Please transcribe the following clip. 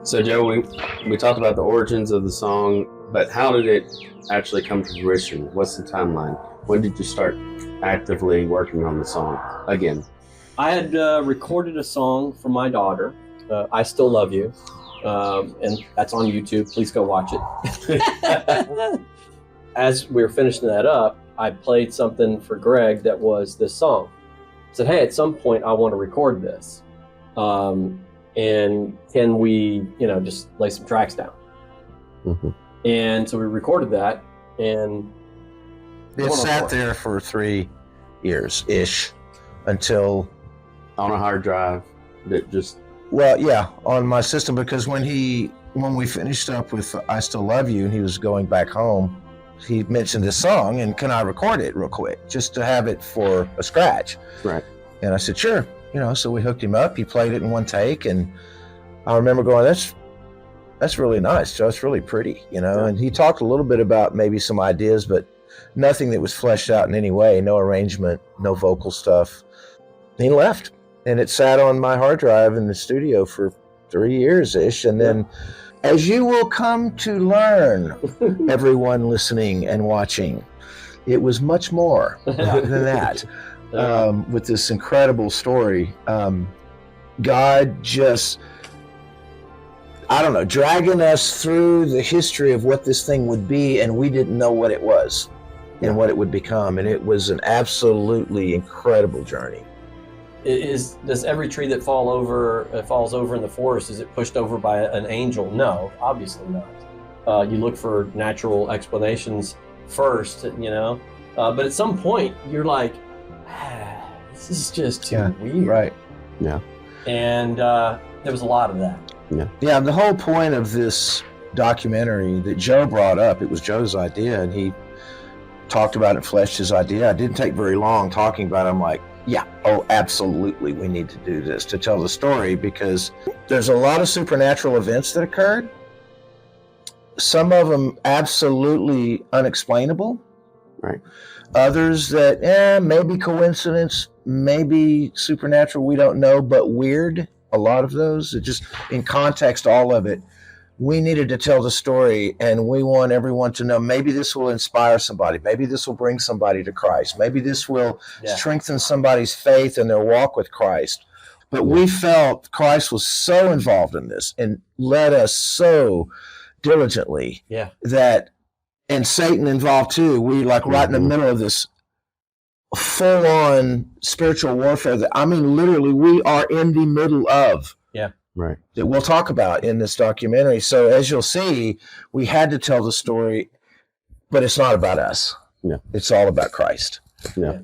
So, Joe, we talked about the origins of the song, but how did it actually come to fruition? What's the timeline? When did you start actively working on the song again? I had recorded a song for my daughter, I Still Love You, and that's on YouTube. Please go watch it. As we were finishing that up, I played something for Greg that was this song. I said, hey, at some point I want to record this. And can we, just lay some tracks down? Mm-hmm. And so we recorded that, and it sat there for 3 years-ish until... On a hard drive that just... Well, yeah, on my system, because when we finished up with I Still Love You and he was going back home, he mentioned this song, and can I record it real quick just to have it for a scratch? Right. And I said, sure. So we hooked him up. He played it in one take, and I remember going, that's really nice, Joe. It's really pretty, Yeah. And he talked a little bit about maybe some ideas, but nothing that was fleshed out in any way, no arrangement, no vocal stuff. And he left, and it sat on my hard drive in the studio for 3 years-ish, and then, as you will come to learn, everyone listening and watching, it was much more than that. With this incredible story, God just, dragging us through the history of what this thing would be, and we didn't know what it was and what it would become, and it was an absolutely incredible journey. Does every tree that falls over in the forest, is it pushed over by an angel? No, obviously not. You look for natural explanations first, but at some point you're like, this is just too weird. Right. Yeah. And there was a lot of that. Yeah, the whole point of this documentary that Joe brought up, it was Joe's idea, and he talked about it, fleshed his idea. It didn't take very long talking about it. I'm like, absolutely, we need to do this to tell the story, because there's a lot of supernatural events that occurred. Some of them absolutely unexplainable. Right. Others that, maybe coincidence, maybe supernatural, we don't know, but weird. A lot of those, it just, in context, all of it, we needed to tell the story, and we want everyone to know maybe this will inspire somebody. Maybe this will bring somebody to Christ. Maybe this will strengthen somebody's faith in their walk with Christ. But we felt Christ was so involved in this and led us so diligently that, and Satan involved too. We right in the middle of this full-on spiritual warfare that, literally we are in the middle of. Right. That we'll talk about in this documentary. So as you'll see, we had to tell the story, but it's not about us. Yeah. It's all about Christ. Yeah.